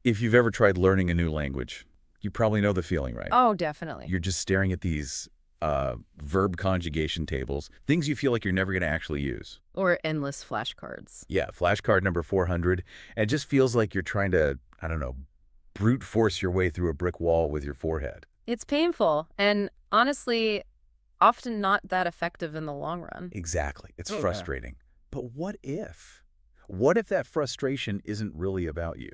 If you've ever tried learning a new language, you probably know the feeling, right? Oh, definitely. You're just staring at these verb conjugation tables, things you feel like you're never going to actually use. Or endless flashcards. Yeah, flashcard number 400, and it just feels like you're trying to, I don't know, brute force your way through a brick wall with your forehead. It's painful and honestly, often not that effective in the long run. Exactly. It's Oh, yeah. frustrating. But what if? What if that frustration isn't really about you?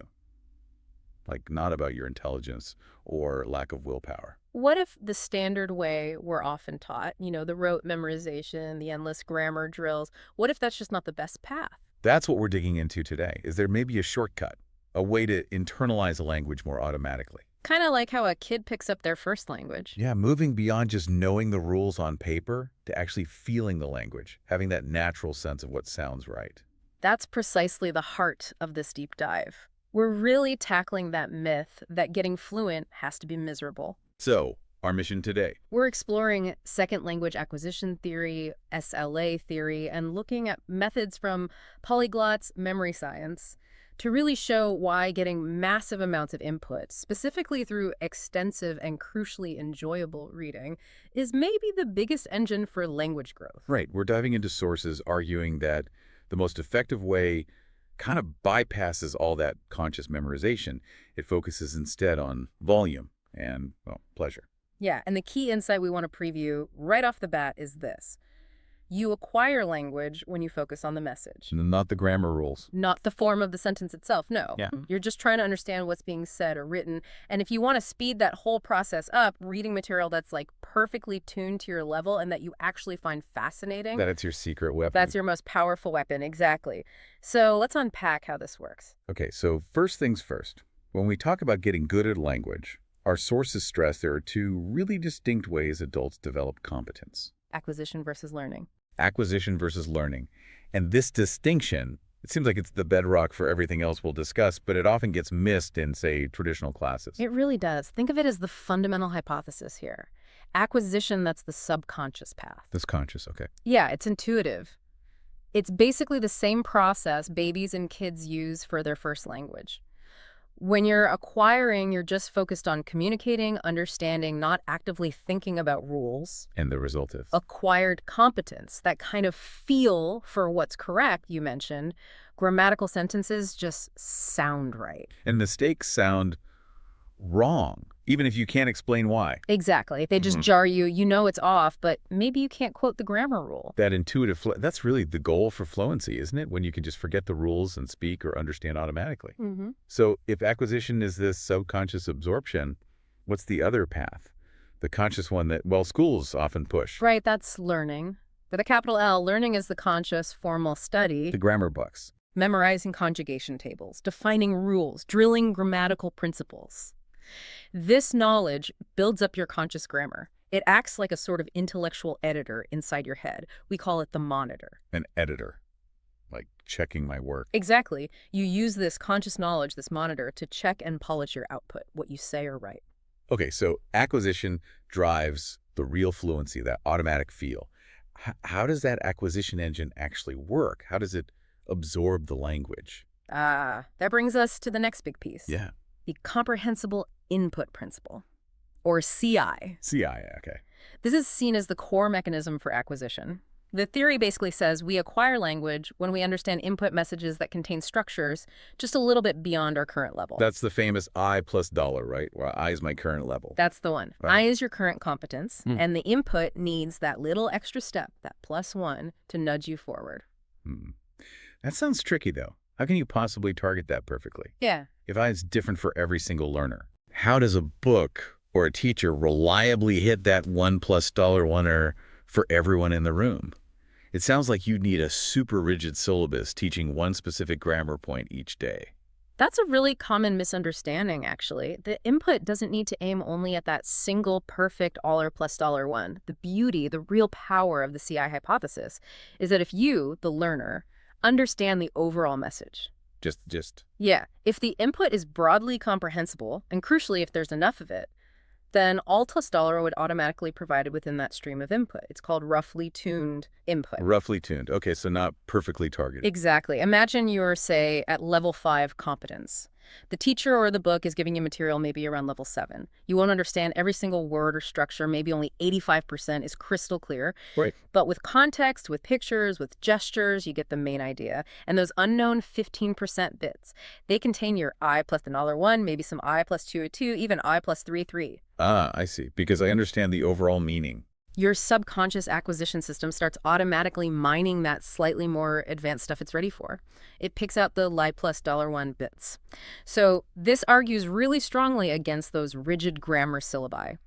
Like, not about your intelligence or lack of willpower. What if the standard way we're often taught, the rote memorization, the endless grammar drills, what if that's just not the best path? That's what we're digging into today. Is there maybe a shortcut, a way to internalize a language more automatically? Kind of like how a kid picks up their first language. Yeah, moving beyond just knowing the rules on paper to actually feeling the language, having that natural sense of what sounds right. That's precisely the heart of this deep dive. We're really tackling that myth that getting fluent has to be miserable. So, our mission today. We're exploring second language acquisition theory, SLA theory, and looking at methods from polyglots, memory science, to really show why getting massive amounts of input, specifically through extensive and crucially enjoyable reading, is maybe the biggest engine for language growth. Right, we're diving into sources arguing that the most effective way kind of bypasses all that conscious memorization. It focuses instead on volume and, well, pleasure. Yeah, and the key insight we want to preview right off the bat is this. You acquire language when you focus on the message. Not the grammar rules. Not the form of the sentence itself, no. Yeah. You're just trying to understand what's being said or written. And if you want to speed that whole process up, reading material that's like perfectly tuned to your level and that you actually find fascinating. That it's your secret weapon. That's your most powerful weapon, exactly. So let's unpack how this works. Okay, so first things first. When we talk about getting good at language, our sources stress there are two really distinct ways adults develop competence. Acquisition versus learning. Acquisition versus learning. And this distinction, it seems like it's the bedrock for everything else we'll discuss, but it often gets missed in, say, traditional classes. It really does. Think of it as the fundamental hypothesis here. Acquisition, that's the subconscious path. This conscious, okay. Yeah, it's intuitive. It's basically the same process babies and kids use for their first language. When you're acquiring, you're just focused on communicating, understanding, not actively thinking about rules. And the result is? Acquired competence, that kind of feel for what's correct, you mentioned. Grammatical sentences just sound right. And mistakes sound wrong, even if you can't explain why. Exactly. They just jar you. You know it's off, but maybe you can't quote the grammar rule. That intuitive, that's really the goal for fluency, isn't it? When you can just forget the rules and speak or understand automatically. So if acquisition is this subconscious absorption, what's the other path? The conscious one that, well, schools often push. Right, that's learning. With a capital L, learning is the conscious, formal study. The grammar books. Memorizing conjugation tables, defining rules, drilling grammatical principles. This knowledge builds up your conscious grammar. It acts like a sort of intellectual editor inside your head. We call it the monitor. An editor, like checking my work. Exactly. You use this conscious knowledge, this monitor, to check and polish your output, what you say or write. Okay, so acquisition drives the real fluency, that automatic feel. How does that acquisition engine actually work? How does it absorb the language? That brings us to the next big piece. Yeah. The Comprehensible Input Principle, or CI. CI, okay. This is seen as the core mechanism for acquisition. The theory basically says we acquire language when we understand input messages that contain structures just a little bit beyond our current level. That's the famous I plus dollar, right? Where I is my current level. That's the one. Right. I is your current competence, and the input needs that little extra step, that +1, to nudge you forward. That sounds tricky, though. How can you possibly target that perfectly? Yeah. If I is different for every single learner, how does a book or a teacher reliably hit that $1+1 for everyone in the room? It sounds like you need a super rigid syllabus teaching one specific grammar point each day. That's a really common misunderstanding, actually. The input doesn't need to aim only at that single perfect $all or +$1. The beauty, the real power of the CI hypothesis is that if you, the learner, understand the overall message. Yeah. If the input is broadly comprehensible, and crucially if there's enough of it, then all $+ would automatically be provided within that stream of input. It's called roughly tuned input. Roughly tuned. Okay, so not perfectly targeted. Exactly. Imagine you're, say, at level 5 competence. The teacher or the book is giving you material maybe around level 7. You won't understand every single word or structure. Maybe only 85% is crystal clear. Right. But with context, with pictures, with gestures, you get the main idea. And those unknown 15% bits, they contain your I plus the $1, maybe some I plus 202, even I plus 33. Ah, I see. Because I understand the overall meaning. Your subconscious acquisition system starts automatically mining that slightly more advanced stuff it's ready for. It picks out the Li plus $1 bits. So this argues really strongly against those rigid grammar syllabi.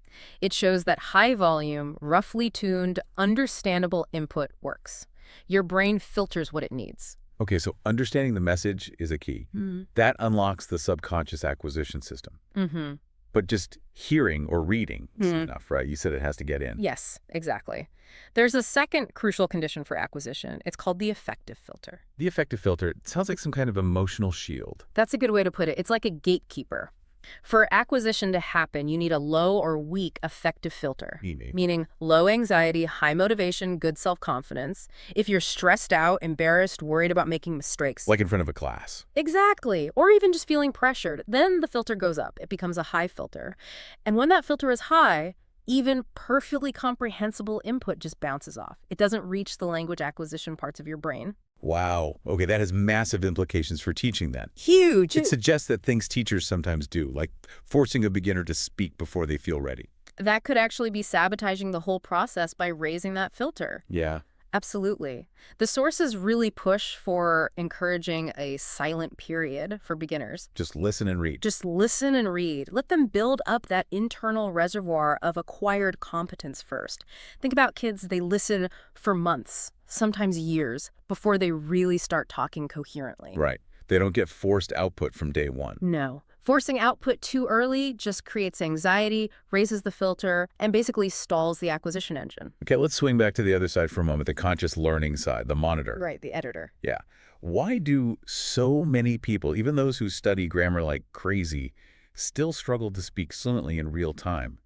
It shows that high volume, roughly tuned, understandable input works. Your brain filters what it needs. Okay, so understanding the message is a key. That unlocks the subconscious acquisition system. Mm-hmm. But just hearing or reading is enough, right? You said it has to get in. Yes, exactly. There's a second crucial condition for acquisition. It's called the affective filter. The affective filter, it sounds like some kind of emotional shield. That's a good way to put it. It's like a gatekeeper. For acquisition to happen, you need a low or weak affective filter, meaning low anxiety, high motivation, good self-confidence. If you're stressed out, embarrassed, worried about making mistakes. Like in front of a class. Exactly. Or even just feeling pressured. Then the filter goes up. It becomes a high filter. And when that filter is high, even perfectly comprehensible input just bounces off. It doesn't reach the language acquisition parts of your brain. Wow. Okay, that has massive implications for teaching then. Huge. It suggests that things teachers sometimes do, like forcing a beginner to speak before they feel ready. That could actually be sabotaging the whole process by raising that filter. Yeah. Absolutely. The sources really push for encouraging a silent period for beginners. Just listen and read. Just listen and read. Let them build up that internal reservoir of acquired competence first. Think about kids, they listen for months, sometimes years, before they really start talking coherently. Right. They don't get forced output from day one. No. Forcing output too early just creates anxiety, raises the filter, and basically stalls the acquisition engine. Okay, let's swing back to the other side for a moment, the conscious learning side, the monitor. Right, the editor. Yeah. Why do so many people, even those who study grammar like crazy, still struggle to speak fluently in real time?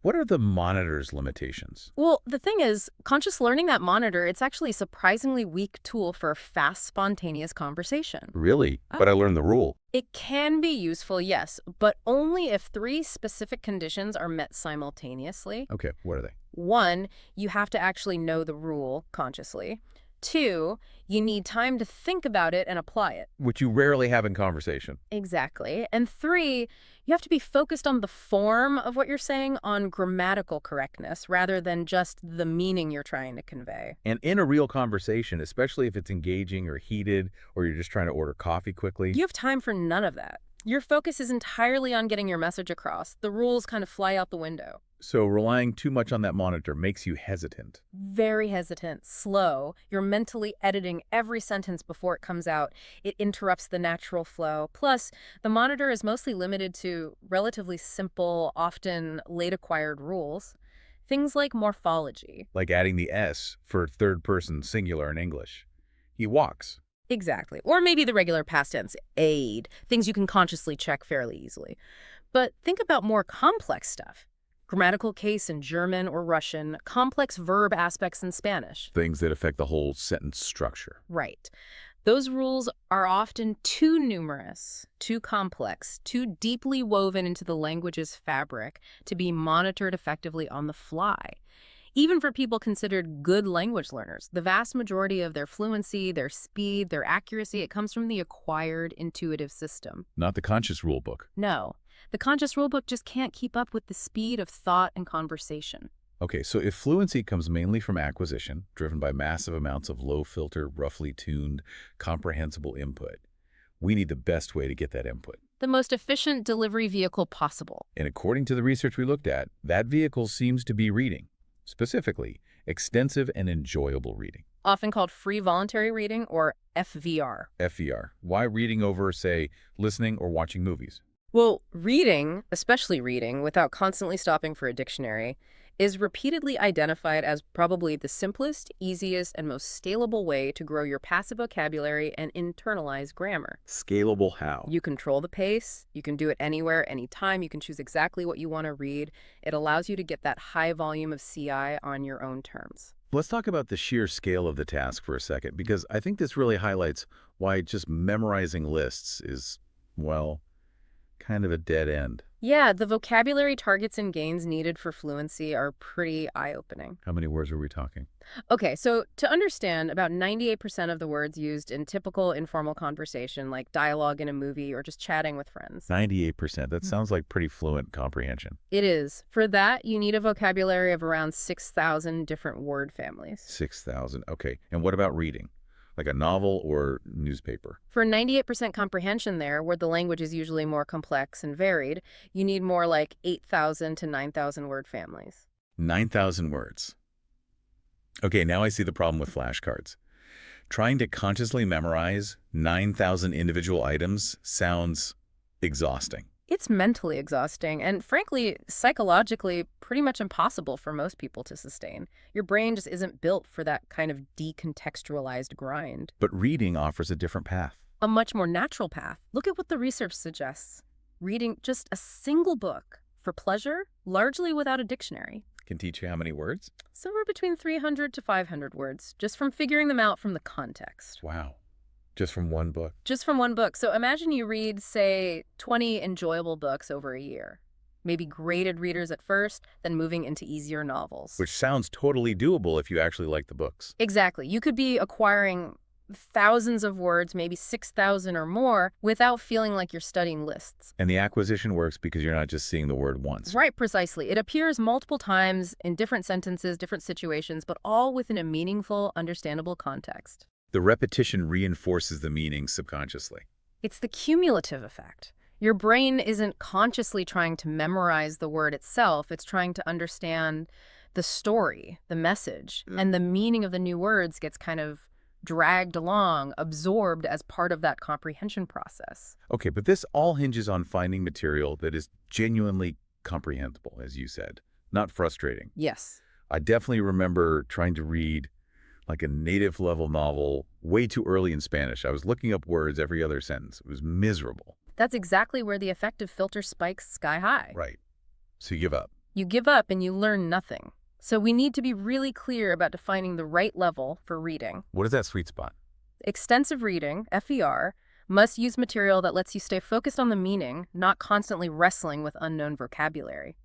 What are the monitor's limitations? Well, the thing is, conscious learning, that monitor, it's actually a surprisingly weak tool for fast, spontaneous conversation. Really? But I learned the rule. It can be useful, yes, but only if 3 specific conditions are met simultaneously. Okay, what are they? 1, you have to actually know the rule consciously. 2, you need time to think about it and apply it. Which you rarely have in conversation. Exactly. And 3, you have to be focused on the form of what you're saying, on grammatical correctness, rather than just the meaning you're trying to convey. And in a real conversation, especially if it's engaging or heated, or you're just trying to order coffee quickly. You have time for none of that. Your focus is entirely on getting your message across. The rules kind of fly out the window. So relying too much on that monitor makes you hesitant. Very hesitant, slow. You're mentally editing every sentence before it comes out. It interrupts the natural flow. Plus, the monitor is mostly limited to relatively simple, often late-acquired rules. Things like morphology. Like adding the S for third-person singular in English. He walks. Exactly. Or maybe the regular past tense, aid. Things you can consciously check fairly easily. But think about more complex stuff. Grammatical case in German or Russian, complex verb aspects in Spanish. Things that affect the whole sentence structure. Right. Those rules are often too numerous, too complex, too deeply woven into the language's fabric to be monitored effectively on the fly. Even for people considered good language learners, the vast majority of their fluency, their speed, their accuracy, it comes from the acquired intuitive system. Not the conscious rulebook. No. The conscious rulebook just can't keep up with the speed of thought and conversation. Okay, so if fluency comes mainly from acquisition, driven by massive amounts of low-filter, roughly tuned, comprehensible input, we need the best way to get that input. The most efficient delivery vehicle possible. And according to the research we looked at, that vehicle seems to be reading. Specifically, extensive and enjoyable reading. Often called free voluntary reading, or FVR. FVR. Why reading over, say, listening or watching movies? Well, reading, especially reading, without constantly stopping for a dictionary, is repeatedly identified as probably the simplest, easiest, and most scalable way to grow your passive vocabulary and internalize grammar. Scalable how? You control the pace, you can do it anywhere, anytime, you can choose exactly what you want to read. It allows you to get that high volume of CI on your own terms. Let's talk about the sheer scale of the task for a second, because I think this really highlights why just memorizing lists is Well, kind of a dead end. Yeah, the vocabulary targets and gains needed for fluency are pretty eye-opening. How many words are we talking? Okay, so to understand, about 98% of the words used in typical informal conversation, like dialogue in a movie or just chatting with friends. 98%. That Mm. sounds like pretty fluent comprehension. It is. For that, you need a vocabulary of around 6,000 different word families. 6,000. Okay. And what about reading? Like a novel or newspaper? For 98% comprehension there, where the language is usually more complex and varied, you need more like 8,000 to 9,000 word families. 9,000 words. Okay, now I see the problem with flashcards. Trying to consciously memorize 9,000 individual items sounds exhausting. It's mentally exhausting and, frankly, psychologically pretty much impossible for most people to sustain. Your brain just isn't built for that kind of decontextualized grind. But reading offers a different path. A much more natural path. Look at what the research suggests. Reading just a single book for pleasure, largely without a dictionary. Can teach you how many words? Somewhere between 300 to 500 words, just from figuring them out from the context. Wow. Just from one book. Just from one book. So imagine you read, say, 20 enjoyable books over a year. Maybe graded readers at first, then moving into easier novels. Which sounds totally doable if you actually like the books. Exactly. You could be acquiring thousands of words, maybe 6,000 or more, without feeling like you're studying lists. And the acquisition works because you're not just seeing the word once. Right, precisely. It appears multiple times in different sentences, different situations, but all within a meaningful, understandable context. The repetition reinforces the meaning subconsciously. It's the cumulative effect. Your brain isn't consciously trying to memorize the word itself. It's trying to understand the story, the message, and the meaning of the new words gets kind of dragged along, absorbed as part of that comprehension process. Okay, but this all hinges on finding material that is genuinely comprehensible, as you said, not frustrating. Yes. I definitely remember trying to read like a native level novel way too early in Spanish. I was looking up words every other sentence. It was miserable. That's exactly where the effective filter spikes sky high. Right. So you give up. You give up and you learn nothing. So we need to be really clear about defining the right level for reading. What is that sweet spot? Extensive reading, FER, must use material that lets you stay focused on the meaning, not constantly wrestling with unknown vocabulary.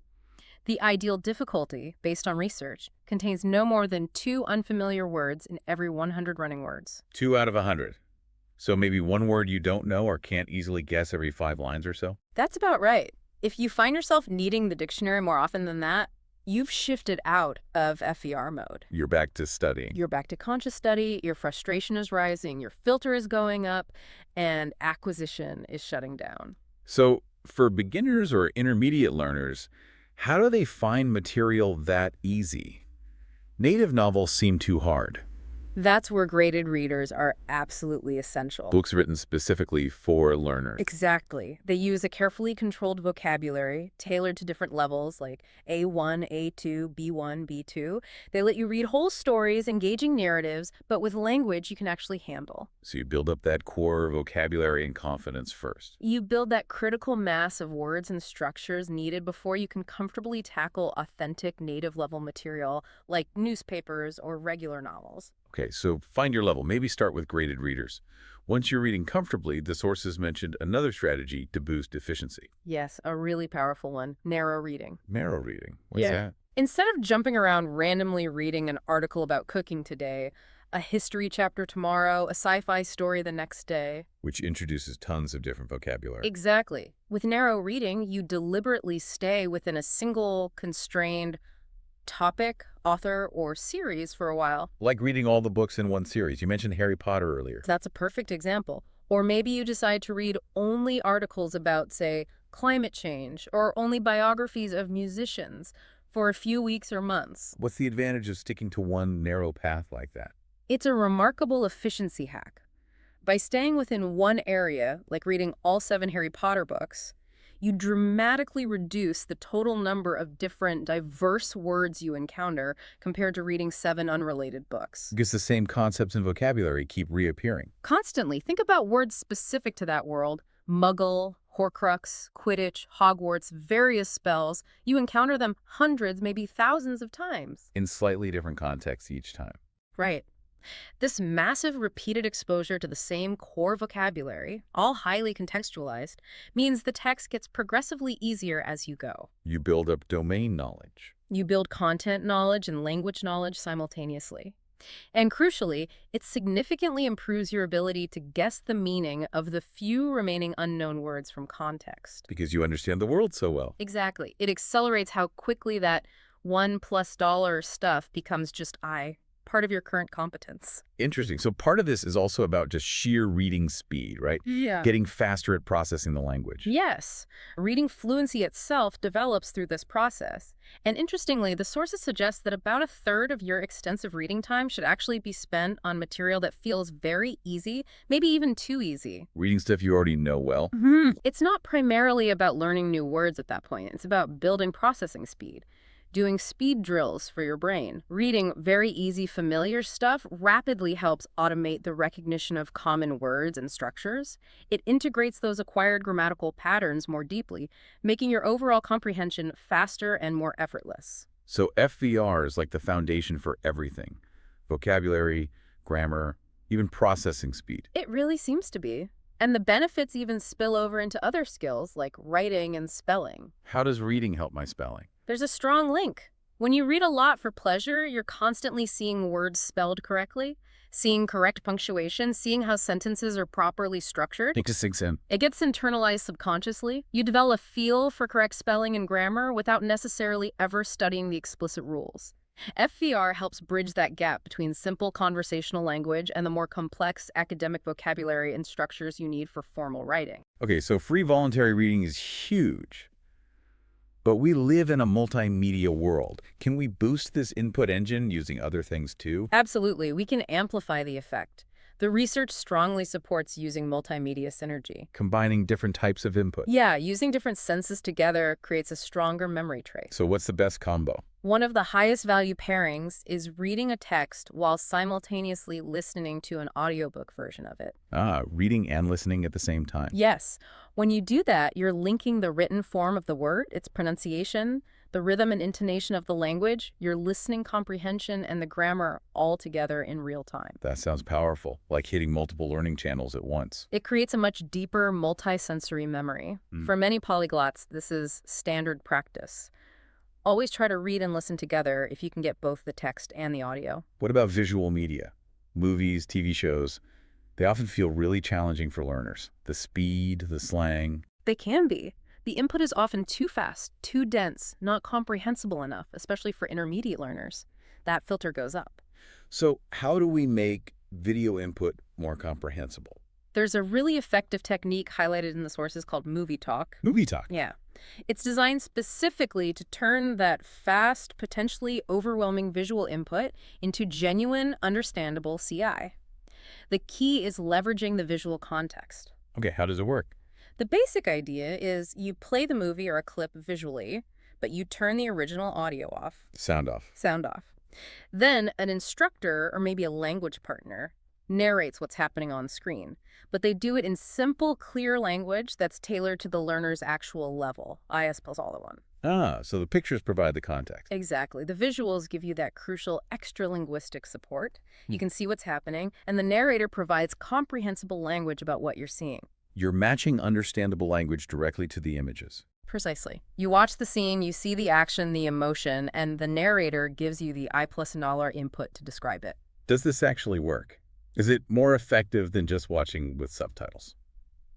The ideal difficulty, based on research, contains no more than 2 unfamiliar words in every 100 running words. 2 out of 100. So maybe one word you don't know or can't easily guess every 5 lines or so? That's about right. If you find yourself needing the dictionary more often than that, you've shifted out of FER mode. You're back to studying. You're back to conscious study, your frustration is rising, your filter is going up, and acquisition is shutting down. So for beginners or intermediate learners, how do they find material that easy? Native novels seem too hard. That's where graded readers are absolutely essential. Books written specifically for learners. Exactly. They use a carefully controlled vocabulary tailored to different levels like A1, A2, B1, B2. They let you read whole stories, engaging narratives, but with language you can actually handle. So you build up that core vocabulary and confidence first. You build that critical mass of words and structures needed before you can comfortably tackle authentic native level material like newspapers or regular novels. Okay, so find your level. Maybe start with graded readers. Once you're reading comfortably, the sources mentioned another strategy to boost efficiency. Yes, a really powerful one, narrow reading. Narrow reading. What's that? Instead of jumping around randomly reading an article about cooking today, a history chapter tomorrow, a sci-fi story the next day. Which introduces tons of different vocabulary. Exactly. With narrow reading, you deliberately stay within a single constrained topic, author, or series for a while. Like reading all the books in one series. You mentioned Harry Potter earlier. That's a perfect example. Or maybe you decide to read only articles about, say, climate change, or only biographies of musicians for a few weeks or months. What's the advantage of sticking to one narrow path like that? It's a remarkable efficiency hack. By staying within one area, like reading all 7 Harry Potter books, you dramatically reduce the total number of different, diverse words you encounter compared to reading 7 unrelated books. Because the same concepts and vocabulary keep reappearing. Constantly, think about words specific to that world. Muggle, Horcrux, Quidditch, Hogwarts, various spells. You encounter them hundreds, maybe thousands of times. In slightly different contexts each time. Right. This massive repeated exposure to the same core vocabulary, all highly contextualized, means the text gets progressively easier as you go. You build up domain knowledge. You build content knowledge and language knowledge simultaneously. And crucially, it significantly improves your ability to guess the meaning of the few remaining unknown words from context. Because you understand the world so well. Exactly. It accelerates how quickly that $1+ stuff becomes just part of your current competence. Interesting. So part of this is also about just sheer reading speed, right? Yeah. Getting faster at processing the language. Yes. Reading fluency itself develops through this process. And interestingly, the sources suggest that about a third of your extensive reading time should actually be spent on material that feels very easy, maybe even too easy. Reading stuff you already know well. It's not primarily about learning new words at that point. It's about building processing speed. Doing speed drills for your brain. Reading very easy, familiar stuff rapidly helps automate the recognition of common words and structures. It integrates those acquired grammatical patterns more deeply, making your overall comprehension faster and more effortless. So FVR is like the foundation for everything. Vocabulary, grammar, even processing speed. It really seems to be. And the benefits even spill over into other skills like writing and spelling. How does reading help my spelling? There's a strong link. When you read a lot for pleasure, you're constantly seeing words spelled correctly, seeing correct punctuation, seeing how sentences are properly structured. It just sinks in. It gets internalized subconsciously. You develop a feel for correct spelling and grammar without necessarily ever studying the explicit rules. FVR helps bridge that gap between simple conversational language and the more complex academic vocabulary and structures you need for formal writing. Okay, so free voluntary reading is huge. But we live in a multimedia world. Can we boost this input engine using other things too? Absolutely. We can amplify the effect. The research strongly supports using multimedia synergy. Combining different types of input. Yeah, using different senses together creates a stronger memory trace. So what's the best combo? One of the highest value pairings is reading a text while simultaneously listening to an audiobook version of it. Reading and listening at the same time. Yes. When you do that, you're linking the written form of the word, its pronunciation, the rhythm and intonation of the language, your listening comprehension, and the grammar all together in real time. That sounds powerful, like hitting multiple learning channels at once. It creates a much deeper multi-sensory memory. For many polyglots, this is standard practice. Always try to read and listen together if you can get both the text and the audio. What about visual media? Movies, TV shows. They often feel really challenging for learners. The speed, the slang. They can be. The input is often too fast, too dense, not comprehensible enough, especially for intermediate learners. That filter goes up. So how do we make video input more comprehensible? There's a really effective technique highlighted in the sources called movie talk. Movie talk. Yeah. It's designed specifically to turn that fast, potentially overwhelming visual input into genuine, understandable CI. The key is leveraging the visual context. Okay, how does it work? The basic idea is you play the movie or a clip visually, but you turn the original audio off. Sound off. Sound off. Then an instructor, or maybe a language partner, narrates what's happening on screen, but they do it in simple, clear language that's tailored to the learner's actual level. IS plus all in one. So the pictures provide the context. Exactly. The visuals give you that crucial extra-linguistic support. You can see what's happening, and the narrator provides comprehensible language about what you're seeing. You're matching understandable language directly to the images. Precisely. You watch the scene, you see the action, the emotion, and the narrator gives you the I+$1 input to describe it. Does this actually work? Is it more effective than just watching with subtitles?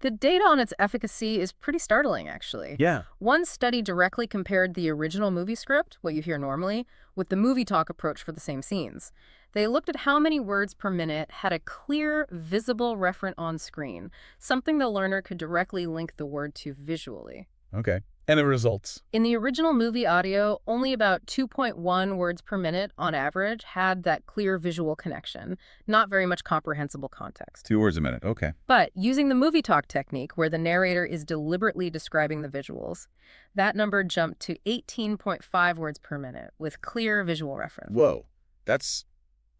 The data on its efficacy is pretty startling, actually. Yeah. One study directly compared the original movie script, what you hear normally, with the movie talk approach for the same scenes. They looked at how many words per minute had a clear, visible referent on screen, something the learner could directly link the word to visually. Okay. And the results? In the original movie audio, only about 2.1 words per minute on average had that clear visual connection, not very much comprehensible context. 2 words a minute. Okay. But using the movie talk technique, where the narrator is deliberately describing the visuals, that number jumped to 18.5 words per minute with clear visual reference. Whoa. That's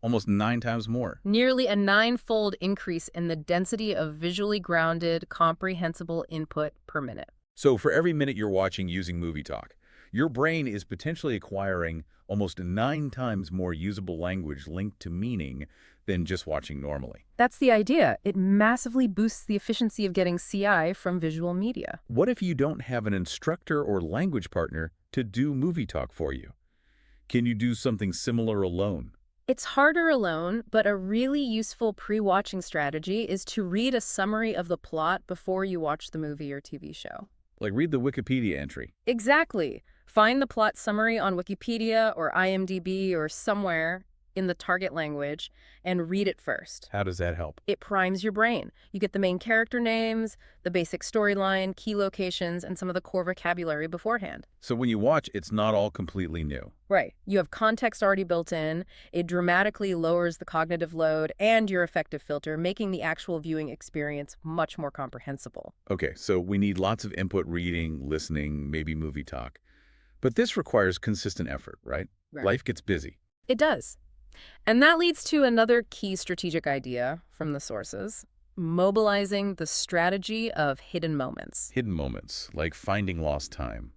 almost 9 times more. Nearly a 9-fold increase in the density of visually grounded, comprehensible input per minute. So for every minute you're watching using movie talk, your brain is potentially acquiring almost 9 times more usable language linked to meaning than just watching normally. That's the idea. It massively boosts the efficiency of getting CI from visual media. What if you don't have an instructor or language partner to do movie talk for you? Can you do something similar alone? It's harder alone, but a really useful pre-watching strategy is to read a summary of the plot before you watch the movie or TV show. Like read the Wikipedia entry. Exactly. Find the plot summary on Wikipedia or IMDb or somewhere in the target language and read it first. How does that help? It primes your brain. You get the main character names, the basic storyline, key locations, and some of the core vocabulary beforehand. So when you watch, it's not all completely new. Right. You have context already built in, it dramatically lowers the cognitive load and your affective filter, making the actual viewing experience much more comprehensible. Okay, so we need lots of input reading, listening, maybe movie talk. But this requires consistent effort, right? Right. Life gets busy. It does. And that leads to another key strategic idea from the sources, mobilizing the strategy of hidden moments. Hidden moments, like finding lost time.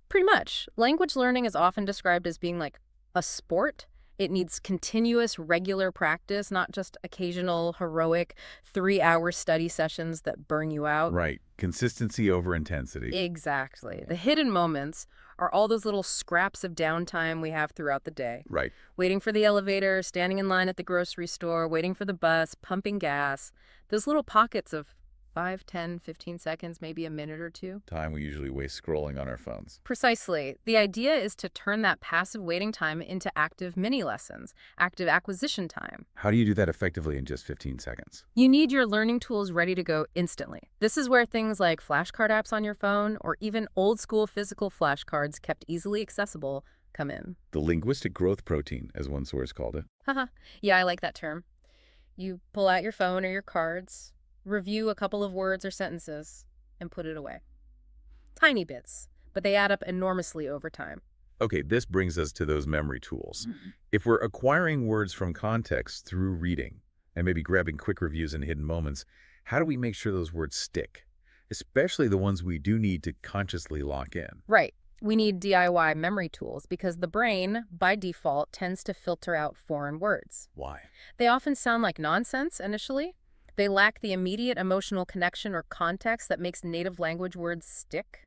Pretty much. Language learning is often described as being like a sport. It needs continuous, regular practice, not just occasional, heroic, 3-hour study sessions that burn you out. Right. Consistency over intensity. Exactly. The hidden moments are all those little scraps of downtime we have throughout the day. Right. Waiting for the elevator, standing in line at the grocery store, waiting for the bus, pumping gas. Those little pockets of 5, 10, 15 seconds, maybe a minute or two. Time we usually waste scrolling on our phones. Precisely. The idea is to turn that passive waiting time into active mini lessons, active acquisition time. How do you do that effectively in just 15 seconds? You need your learning tools ready to go instantly. This is where things like flashcard apps on your phone or even old school physical flashcards kept easily accessible come in. The linguistic growth protein, as one source called it. Haha. Yeah, I like that term. You pull out your phone or your cards, review a couple of words or sentences, and put it away. Tiny bits, but they add up enormously over time. Okay, this brings us to those memory tools. If we're acquiring words from context through reading and maybe grabbing quick reviews and hidden moments, how do we make sure those words stick? Especially the ones we do need to consciously lock in. Right. We need DIY memory tools because the brain, by default, tends to filter out foreign words. Why? They often sound like nonsense initially. They lack the immediate emotional connection or context that makes native language words stick.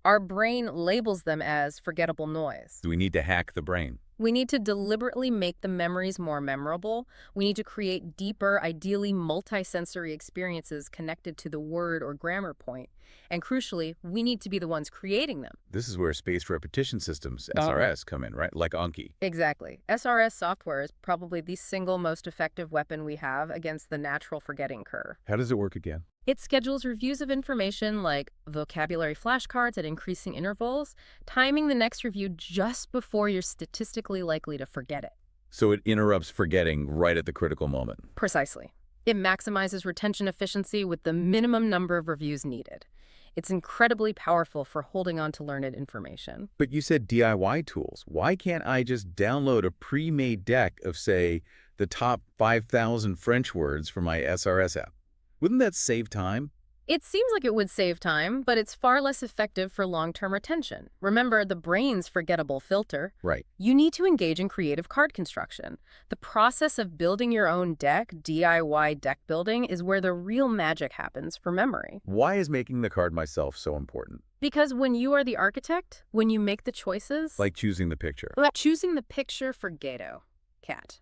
Our brain labels them as forgettable noise. Do we need to hack the brain? We need to deliberately make the memories more memorable. We need to create deeper, ideally multisensory experiences connected to the word or grammar point. And crucially, we need to be the ones creating them. This is where spaced repetition systems, SRS, come in, right? Like Anki. Exactly. SRS software is probably the single most effective weapon we have against the natural forgetting curve. How does it work again? It schedules reviews of information like vocabulary flashcards at increasing intervals, timing the next review just before you're statistically likely to forget it. So it interrupts forgetting right at the critical moment. Precisely. It maximizes retention efficiency with the minimum number of reviews needed. It's incredibly powerful for holding on to learned information. But you said DIY tools. Why can't I just download a pre-made deck of, say, the top 5,000 French words for my SRS app? Wouldn't that save time? It seems like it would save time, but it's far less effective for long-term retention. Remember, the brain's forgettable filter. Right. You need to engage in creative card construction. The process of building your own deck, DIY deck building, is where the real magic happens for memory. Why is making the card myself so important? Because when you are the architect, when you make the choices... Like choosing the picture. Choosing the picture for Gato, cat.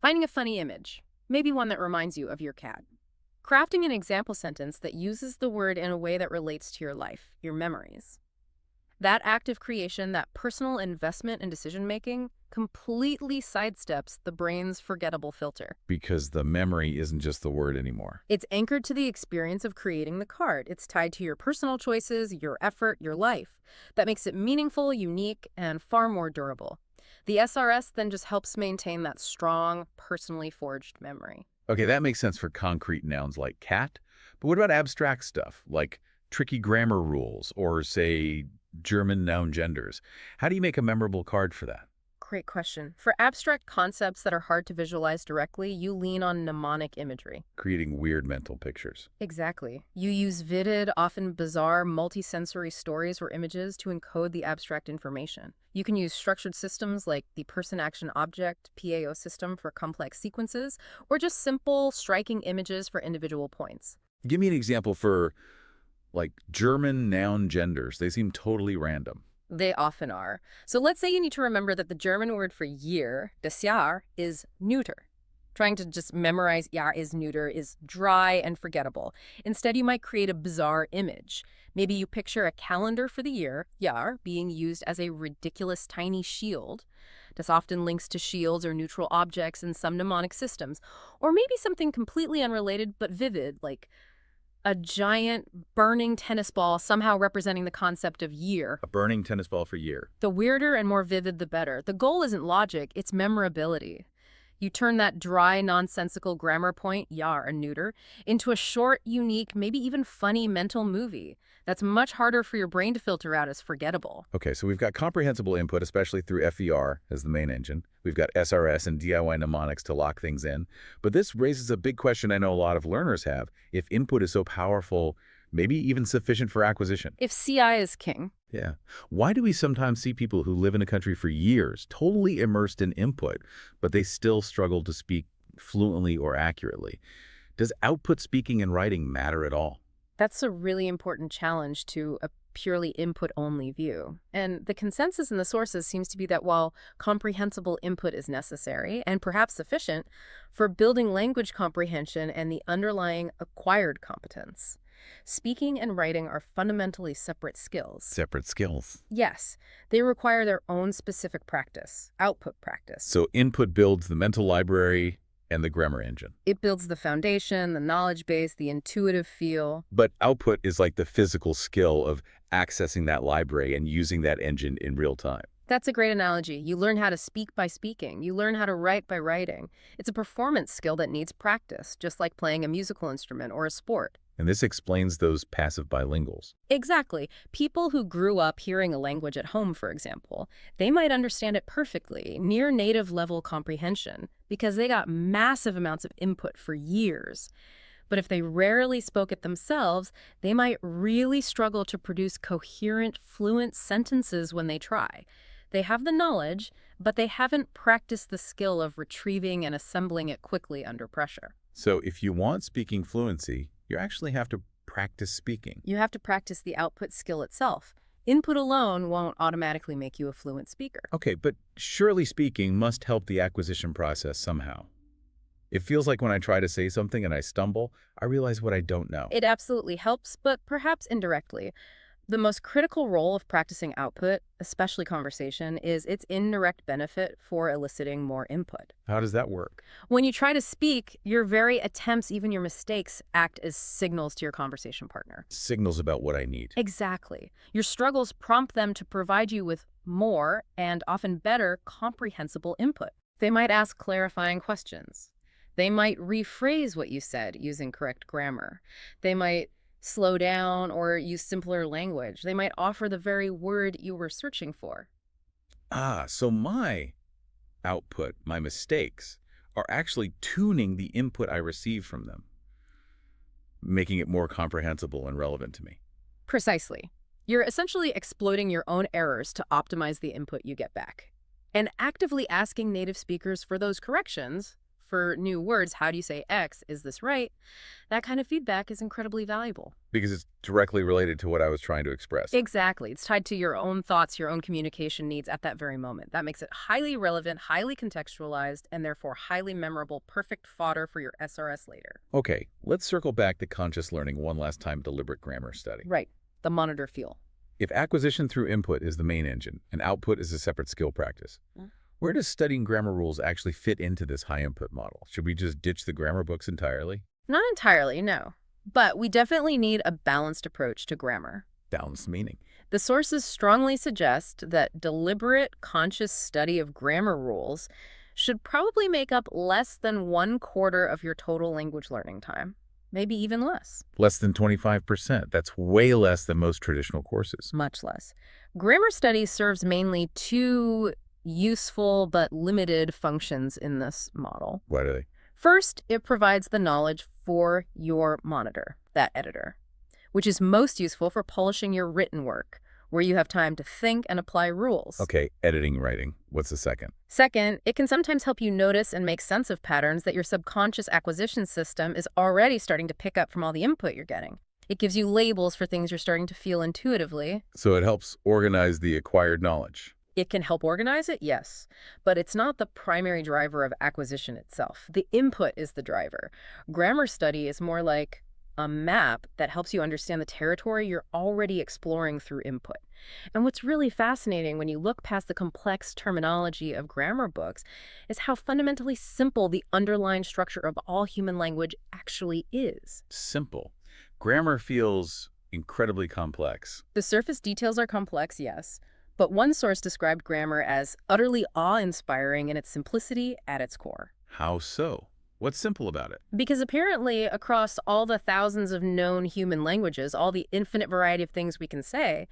Finding a funny image, maybe one that reminds you of your cat. Crafting an example sentence that uses the word in a way that relates to your life, your memories. That active creation, that personal investment in decision-making, completely sidesteps the brain's forgettable filter. Because the memory isn't just the word anymore. It's anchored to the experience of creating the card. It's tied to your personal choices, your effort, your life. That makes it meaningful, unique, and far more durable. The SRS then just helps maintain that strong, personally forged memory. Okay, that makes sense for concrete nouns like cat, but what about abstract stuff, like tricky grammar rules or, say, German noun genders? How do you make a memorable card for that? Great question. For abstract concepts that are hard to visualize directly, you lean on mnemonic imagery. Creating weird mental pictures. Exactly. You use vivid, often bizarre, multisensory stories or images to encode the abstract information. You can use structured systems like the person-action-object PAO system for complex sequences, or just simple, striking images for individual points. Give me an example for, like, German noun genders. They seem totally random. They often are. So let's say you need to remember that the German word for year, das Jahr, is neuter. Trying to just memorize Jahr is neuter is dry and forgettable. Instead, you might create a bizarre image. Maybe you picture a calendar for the year, Jahr, being used as a ridiculous tiny shield. This often links to shields or neutral objects in some mnemonic systems. Or maybe something completely unrelated but vivid, like a giant burning tennis ball somehow representing the concept of year. A burning tennis ball for year. The weirder and more vivid, the better. The goal isn't logic, it's memorability. You turn that dry, nonsensical grammar point, Jahr and neuter, into a short, unique, maybe even funny mental movie that's much harder for your brain to filter out as forgettable. Okay, so we've got comprehensible input, especially through FER as the main engine. We've got SRS and DIY mnemonics to lock things in. But this raises a big question I know a lot of learners have. If input is so powerful, maybe even sufficient for acquisition. If CI is king. Yeah. Why do we sometimes see people who live in a country for years, totally immersed in input, but they still struggle to speak fluently or accurately? Does output speaking and writing matter at all? That's a really important challenge to a purely input-only view. And the consensus in the sources seems to be that while comprehensible input is necessary and perhaps sufficient for building language comprehension and the underlying acquired competence, speaking and writing are fundamentally separate skills. Separate skills. Yes, they require their own specific practice, output practice. So input builds the mental library and the grammar engine. It builds the foundation, the knowledge base, the intuitive feel. But output is like the physical skill of accessing that library and using that engine in real time. That's a great analogy. You learn how to speak by speaking. You learn how to write by writing. It's a performance skill that needs practice, just like playing a musical instrument or a sport. And this explains those passive bilinguals. Exactly. People who grew up hearing a language at home, for example, they might understand it perfectly, near native level comprehension, because they got massive amounts of input for years. But if they rarely spoke it themselves, they might really struggle to produce coherent, fluent sentences when they try. They have the knowledge, but they haven't practiced the skill of retrieving and assembling it quickly under pressure. So if you want speaking fluency, you actually have to practice speaking. You have to practice the output skill itself. Input alone won't automatically make you a fluent speaker. Okay, but surely speaking must help the acquisition process somehow. It feels like when I try to say something and I stumble, I realize what I don't know. It absolutely helps, but perhaps indirectly. The most critical role of practicing output, especially conversation, is its indirect benefit for eliciting more input. How does that work? When you try to speak, your very attempts, even your mistakes, act as signals to your conversation partner. Signals about what I need. Exactly. Your struggles prompt them to provide you with more and often better comprehensible input. They might ask clarifying questions. They might rephrase what you said using correct grammar. They might slow down or use simpler language. They might offer the very word you were searching for. So my output, my mistakes, are actually tuning the input I receive from them, making it more comprehensible and relevant to me. Precisely. You're essentially exploiting your own errors to optimize the input you get back. And actively asking native speakers for those corrections, for new words, how do you say X, is this right? That kind of feedback is incredibly valuable. Because it's directly related to what I was trying to express. Exactly. It's tied to your own thoughts, your own communication needs at that very moment. That makes it highly relevant, highly contextualized, and therefore highly memorable, perfect fodder for your SRS later. Okay, let's circle back to conscious learning one last time, deliberate grammar study. Right. The monitor feel. If acquisition through input is the main engine and output is a separate skill practice, where does studying grammar rules actually fit into this high input model? Should we just ditch the grammar books entirely? Not entirely, no. But we definitely need a balanced approach to grammar. Balanced meaning. The sources strongly suggest that deliberate, conscious study of grammar rules should probably make up less than 1/4 of your total language learning time. Maybe even less. Less than 25%. That's way less than most traditional courses. Much less. Grammar study serves mainly two useful but limited functions in this model. What are they? First, it provides the knowledge for your monitor, that editor, which is most useful for polishing your written work, where you have time to think and apply rules. Okay, editing, writing. What's the second? Second, it can sometimes help you notice and make sense of patterns that your subconscious acquisition system is already starting to pick up from all the input you're getting. It gives you labels for things you're starting to feel intuitively. So it helps organize the acquired knowledge. It can help organize it, yes, but it's not the primary driver of acquisition itself. The input is the driver. Grammar study is more like a map that helps you understand the territory you're already exploring through input. And what's really fascinating when you look past the complex terminology of grammar books is how fundamentally simple the underlying structure of all human language actually is. Simple. Grammar feels incredibly complex. The surface details are complex, yes, but one source described grammar as utterly awe-inspiring in its simplicity at its core. How so? What's simple about it? Because apparently, across all the thousands of known human languages, all the infinite variety of things we can say,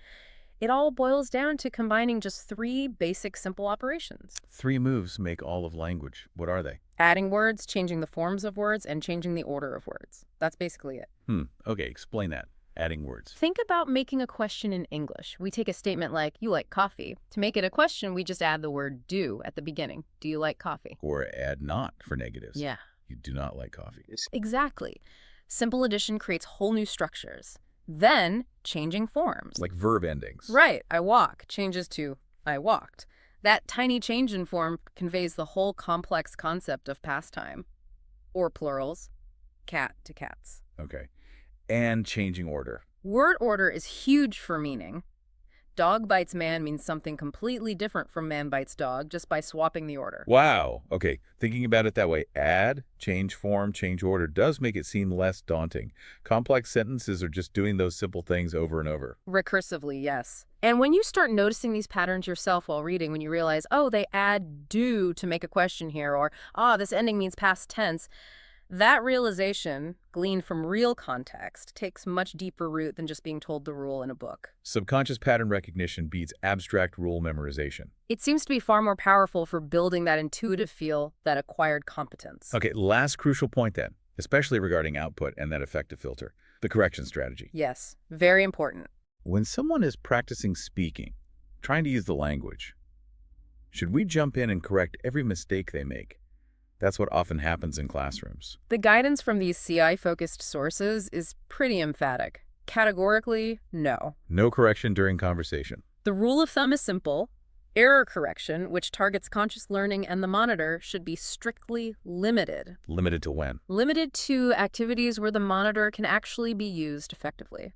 it all boils down to combining just three basic simple operations. 3 moves make all of language. What are they? Adding words, changing the forms of words, and changing the order of words. That's basically it. Okay, explain that. Adding words. Think about making a question in English. We take a statement like, you like coffee. To make it a question, we just add the word do at the beginning. Do you like coffee? Or add not for negatives. Yeah. You do not like coffee. Exactly. Simple addition creates whole new structures. Then, changing forms. Like verb endings. Right. I walk changes to I walked. That tiny change in form conveys the whole complex concept of pastime. Or plurals, cat to cats. Okay. And changing order. Word order is huge for meaning. Dog bites man means something completely different from man bites dog just by swapping the order. Wow. Okay. Thinking about it that way, add, change form, change order does make it seem less daunting. Complex sentences are just doing those simple things over and over. Recursively, yes. And when you start noticing these patterns yourself while reading, when you realize, oh, they add do to make a question here, or, this ending means past tense, that realization, gleaned from real context, takes much deeper root than just being told the rule in a book. Subconscious pattern recognition beats abstract rule memorization. It seems to be far more powerful for building that intuitive feel, that acquired competence. Okay, last crucial point then, especially regarding output and that effective filter, the correction strategy. Yes, very important. When someone is practicing speaking, trying to use the language, should we jump in and correct every mistake they make? That's what often happens in classrooms. The guidance from these CI-focused sources is pretty emphatic. Categorically, no. No correction during conversation. The rule of thumb is simple. Error correction, which targets conscious learning and the monitor, should be strictly limited. Limited to when? Limited to activities where the monitor can actually be used effectively.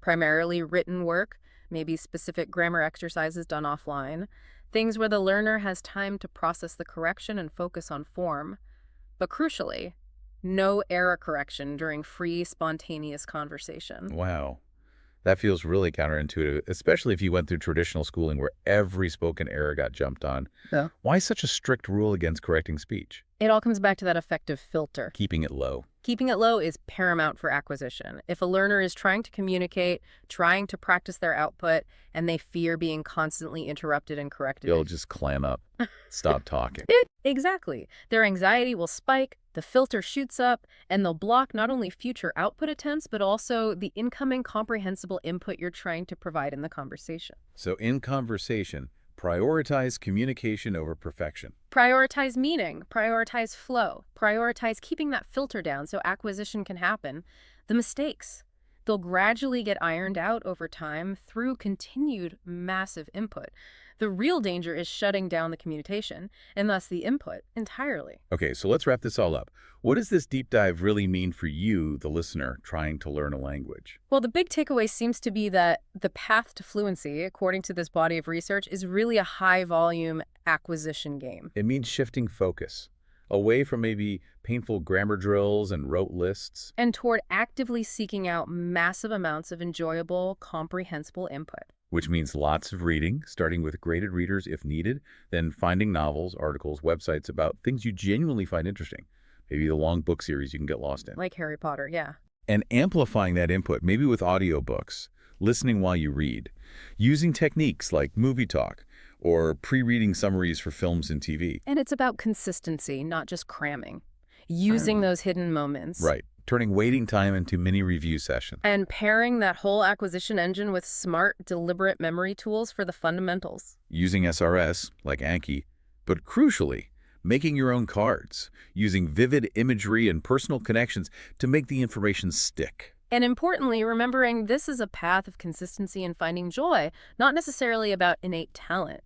Primarily written work, maybe specific grammar exercises done offline. Things where the learner has time to process the correction and focus on form. But crucially, no error correction during free, spontaneous conversation. Wow. That feels really counterintuitive, especially if you went through traditional schooling where every spoken error got jumped on. Yeah. Why such a strict rule against correcting speech? It all comes back to that effective filter. Keeping it low. Keeping it low is paramount for acquisition. If a learner is trying to communicate, trying to practice their output, and they fear being constantly interrupted and corrected, You'll just clam up. Stop talking. Exactly. Their anxiety will spike, the filter shoots up, and they'll block not only future output attempts, but also the incoming comprehensible input you're trying to provide in the conversation. So in conversation, prioritize communication over perfection. Prioritize meaning, prioritize flow, prioritize keeping that filter down so acquisition can happen. The mistakes, they'll gradually get ironed out over time through continued massive input. The real danger is shutting down the communication, and thus the input, entirely. Okay, so let's wrap this all up. What does this deep dive really mean for you, the listener, trying to learn a language? Well, the big takeaway seems to be that the path to fluency, according to this body of research, is really a high-volume acquisition game. It means shifting focus away from maybe painful grammar drills and rote lists. And toward actively seeking out massive amounts of enjoyable, comprehensible input. Which means lots of reading, starting with graded readers if needed, then finding novels, articles, websites about things you genuinely find interesting. Maybe the long book series you can get lost in. Like Harry Potter, yeah. And amplifying that input, maybe with audiobooks, listening while you read, using techniques like movie talk, or pre-reading summaries for films and TV. And it's about consistency, not just cramming. Using those hidden moments. Right. Turning waiting time into mini review sessions. And pairing that whole acquisition engine with smart, deliberate memory tools for the fundamentals. Using SRS, like Anki, but crucially, making your own cards, using vivid imagery and personal connections to make the information stick. And importantly, remembering this is a path of consistency and finding joy, not necessarily about innate talent.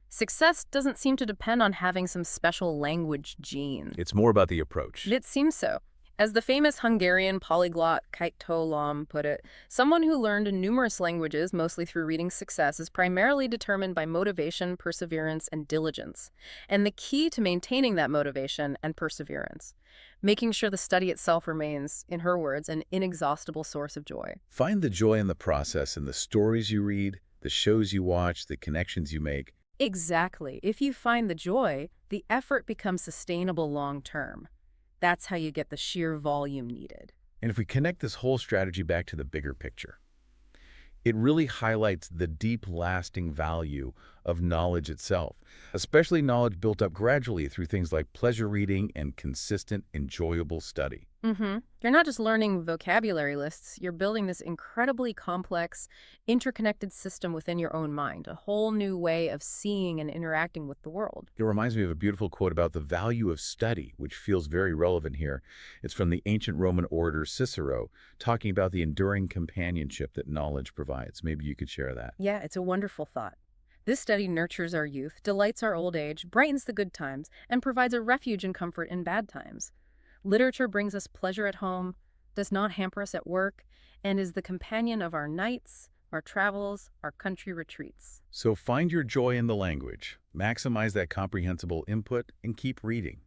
Success doesn't seem to depend on having some special language gene. It's more about the approach. It seems so. As the famous Hungarian polyglot Kajto Lom put it, someone who learned numerous languages, mostly through reading success, is primarily determined by motivation, perseverance, and diligence. And the key to maintaining that motivation and perseverance, making sure the study itself remains, in her words, an inexhaustible source of joy. Find the joy in the process in the stories you read, the shows you watch, the connections you make. Exactly. If you find the joy, the effort becomes sustainable long-term. That's how you get the sheer volume needed. And if we connect this whole strategy back to the bigger picture, it really highlights the deep, lasting value of knowledge itself, especially knowledge built up gradually through things like pleasure reading and consistent, enjoyable study. You're not just learning vocabulary lists, you're building this incredibly complex, interconnected system within your own mind, a whole new way of seeing and interacting with the world. It reminds me of a beautiful quote about the value of study, which feels very relevant here. It's from the ancient Roman orator Cicero, talking about the enduring companionship that knowledge provides. Maybe you could share that. Yeah, it's a wonderful thought. This study nurtures our youth, delights our old age, brightens the good times, and provides a refuge and comfort in bad times. Literature brings us pleasure at home, does not hamper us at work, and is the companion of our nights, our travels, our country retreats. So find your joy in the language, maximize that comprehensible input, and keep reading.